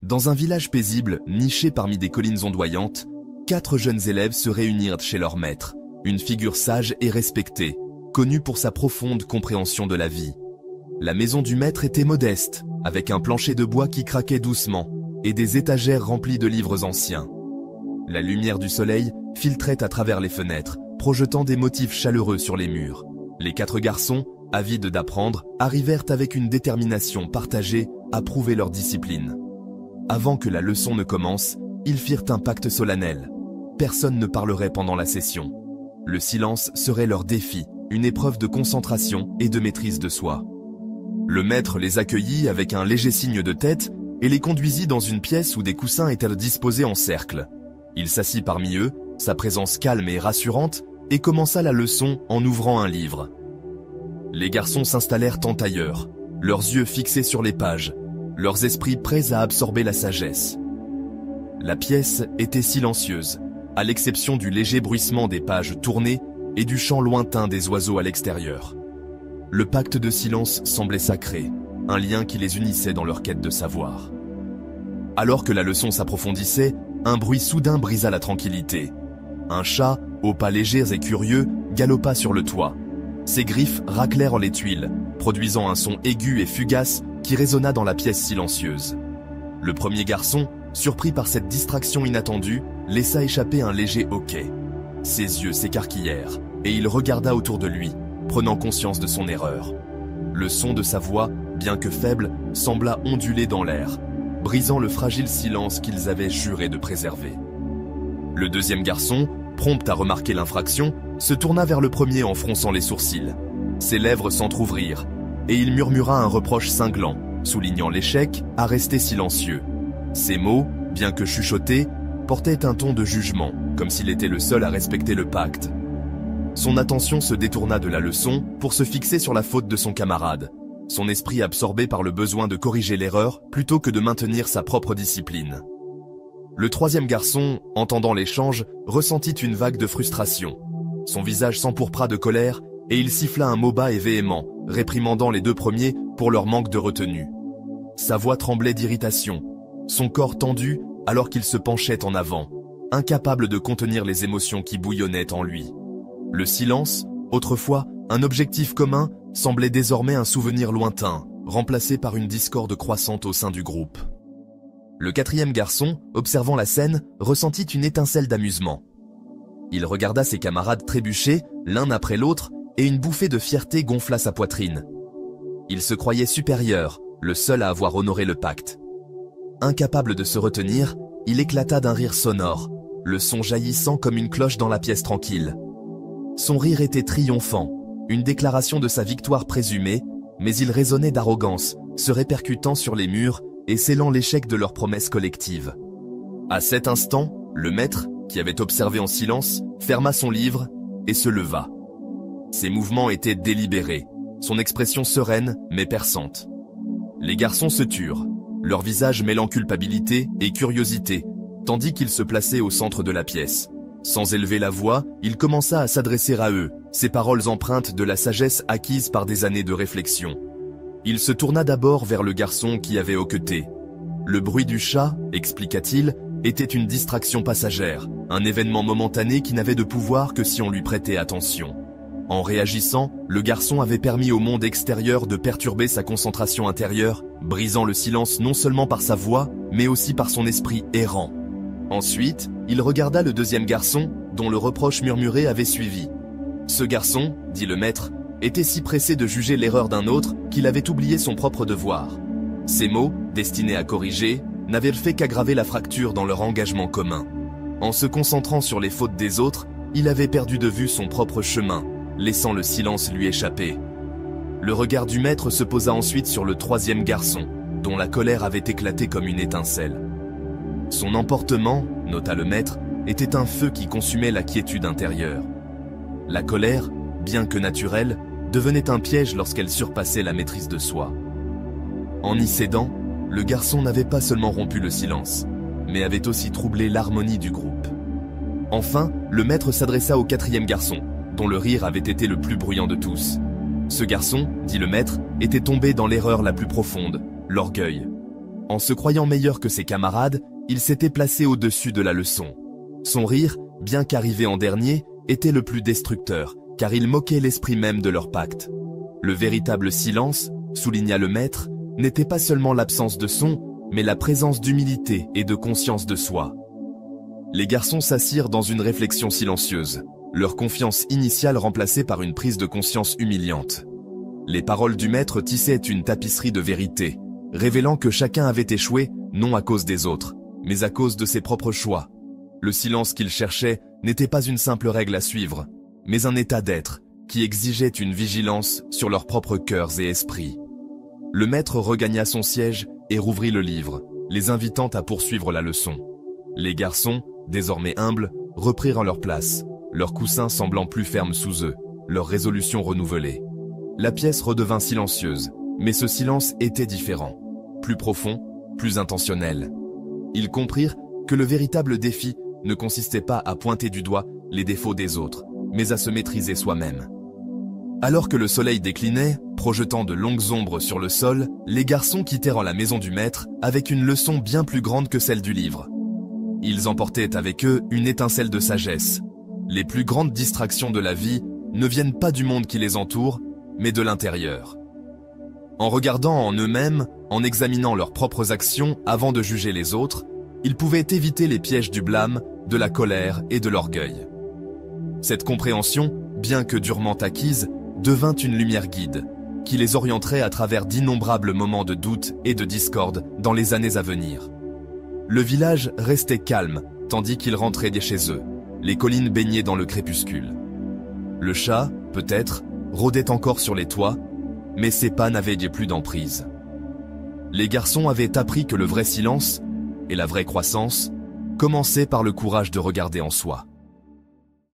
Dans un village paisible, niché parmi des collines ondoyantes, 4 jeunes élèves se réunirent chez leur maître, une figure sage et respectée, connue pour sa profonde compréhension de la vie. La maison du maître était modeste, avec un plancher de bois qui craquait doucement et des étagères remplies de livres anciens. La lumière du soleil filtrait à travers les fenêtres, projetant des motifs chaleureux sur les murs. Les 4 garçons, avides d'apprendre, arrivèrent avec une détermination partagée à prouver leur discipline. Avant que la leçon ne commence, ils firent un pacte solennel. Personne ne parlerait pendant la session. Le silence serait leur défi, une épreuve de concentration et de maîtrise de soi. Le maître les accueillit avec un léger signe de tête et les conduisit dans une pièce où des coussins étaient disposés en cercle. Il s'assit parmi eux, sa présence calme et rassurante, et commença la leçon en ouvrant un livre. Les garçons s'installèrent en tailleur, leurs yeux fixés sur les pages, leurs esprits prêts à absorber la sagesse. La pièce était silencieuse, à l'exception du léger bruissement des pages tournées et du chant lointain des oiseaux à l'extérieur. Le pacte de silence semblait sacré, un lien qui les unissait dans leur quête de savoir. Alors que la leçon s'approfondissait, un bruit soudain brisa la tranquillité. Un chat, aux pas légers et curieux, galopa sur le toit. Ses griffes raclèrent les tuiles, produisant un son aigu et fugace qui résonna dans la pièce silencieuse. Le premier garçon, surpris par cette distraction inattendue, laissa échapper un léger hoquet. Ses yeux s'écarquillèrent, et il regarda autour de lui, prenant conscience de son erreur. Le son de sa voix, bien que faible, sembla onduler dans l'air, brisant le fragile silence qu'ils avaient juré de préserver. Le deuxième garçon, prompt à remarquer l'infraction, se tourna vers le premier en fronçant les sourcils. Ses lèvres s'entr'ouvrirent, et il murmura un reproche cinglant, soulignant l'échec à rester silencieux. Ces mots, bien que chuchotés, portaient un ton de jugement, comme s'il était le seul à respecter le pacte. Son attention se détourna de la leçon pour se fixer sur la faute de son camarade, son esprit absorbé par le besoin de corriger l'erreur plutôt que de maintenir sa propre discipline. Le troisième garçon, entendant l'échange, ressentit une vague de frustration. Son visage s'empourpra de colère et il siffla un mot bas et véhément, réprimandant les 2 premiers pour leur manque de retenue. Sa voix tremblait d'irritation, son corps tendu alors qu'il se penchait en avant, incapable de contenir les émotions qui bouillonnaient en lui. Le silence, autrefois un objectif commun, semblait désormais un souvenir lointain, remplacé par une discorde croissante au sein du groupe. Le 4e garçon, observant la scène, ressentit une étincelle d'amusement. Il regarda ses camarades trébucher, l'un après l'autre, et une bouffée de fierté gonfla sa poitrine. Il se croyait supérieur, le seul à avoir honoré le pacte. Incapable de se retenir, il éclata d'un rire sonore, le son jaillissant comme une cloche dans la pièce tranquille. Son rire était triomphant, une déclaration de sa victoire présumée, mais il résonnait d'arrogance, se répercutant sur les murs et scellant l'échec de leur promesse collective. À cet instant, le maître, qui avait observé en silence, ferma son livre et se leva. Ses mouvements étaient délibérés, son expression sereine mais perçante. Les garçons se turent, leur visage mêlant culpabilité et curiosité, tandis qu'il se plaçait au centre de la pièce. Sans élever la voix, il commença à s'adresser à eux, ses paroles empreintes de la sagesse acquise par des années de réflexion. Il se tourna d'abord vers le garçon qui avait hoqueté. Le bruit du chat, expliqua-t-il, était une distraction passagère, un événement momentané qui n'avait de pouvoir que si on lui prêtait attention. En réagissant, le garçon avait permis au monde extérieur de perturber sa concentration intérieure, brisant le silence non seulement par sa voix, mais aussi par son esprit errant. Ensuite, il regarda le deuxième garçon, dont le reproche murmuré avait suivi. Ce garçon, dit le maître, était si pressé de juger l'erreur d'un autre qu'il avait oublié son propre devoir. Ces mots, destinés à corriger, n'avaient fait qu'aggraver la fracture dans leur engagement commun. En se concentrant sur les fautes des autres, il avait perdu de vue son propre chemin, laissant le silence lui échapper. Le regard du maître se posa ensuite sur le troisième garçon, dont la colère avait éclaté comme une étincelle. Son emportement, nota le maître, était un feu qui consumait la quiétude intérieure. La colère, bien que naturelle, devenait un piège lorsqu'elle surpassait la maîtrise de soi. En y cédant, le garçon n'avait pas seulement rompu le silence, mais avait aussi troublé l'harmonie du groupe. Enfin, le maître s'adressa au quatrième garçon, dont le rire avait été le plus bruyant de tous. Ce garçon, dit le maître, était tombé dans l'erreur la plus profonde, l'orgueil. En se croyant meilleur que ses camarades, il s'était placé au-dessus de la leçon. Son rire, bien qu'arrivé en dernier, était le plus destructeur, car il moquait l'esprit même de leur pacte. Le véritable silence, souligna le maître, n'était pas seulement l'absence de son, mais la présence d'humilité et de conscience de soi. Les garçons s'assirent dans une réflexion silencieuse, leur confiance initiale remplacée par une prise de conscience humiliante. Les paroles du maître tissaient une tapisserie de vérité, révélant que chacun avait échoué, non à cause des autres, mais à cause de ses propres choix. Le silence qu'ils cherchaient n'était pas une simple règle à suivre, mais un état d'être qui exigeait une vigilance sur leurs propres cœurs et esprits. Le maître regagna son siège et rouvrit le livre, les invitant à poursuivre la leçon. Les garçons, désormais humbles, reprirent leur place, leurs coussins semblant plus fermes sous eux, leur résolution renouvelée. La pièce redevint silencieuse, mais ce silence était différent, plus profond, plus intentionnel. Ils comprirent que le véritable défi ne consistait pas à pointer du doigt les défauts des autres, mais à se maîtriser soi-même. Alors que le soleil déclinait, projetant de longues ombres sur le sol, les garçons quittèrent la maison du maître avec une leçon bien plus grande que celle du livre. Ils emportaient avec eux une étincelle de sagesse. Les plus grandes distractions de la vie ne viennent pas du monde qui les entoure, mais de l'intérieur. En regardant en eux-mêmes, en examinant leurs propres actions avant de juger les autres, ils pouvaient éviter les pièges du blâme, de la colère et de l'orgueil. Cette compréhension, bien que durement acquise, devint une lumière guide, qui les orienterait à travers d'innombrables moments de doute et de discorde dans les années à venir. Le village restait calme, tandis qu'ils rentraient chez eux, les collines baignées dans le crépuscule. Le chat, peut-être, rôdait encore sur les toits, mais ses pas n'avaient plus d'emprise. Les garçons avaient appris que le vrai silence, et la vraie croissance, commençaient par le courage de regarder en soi.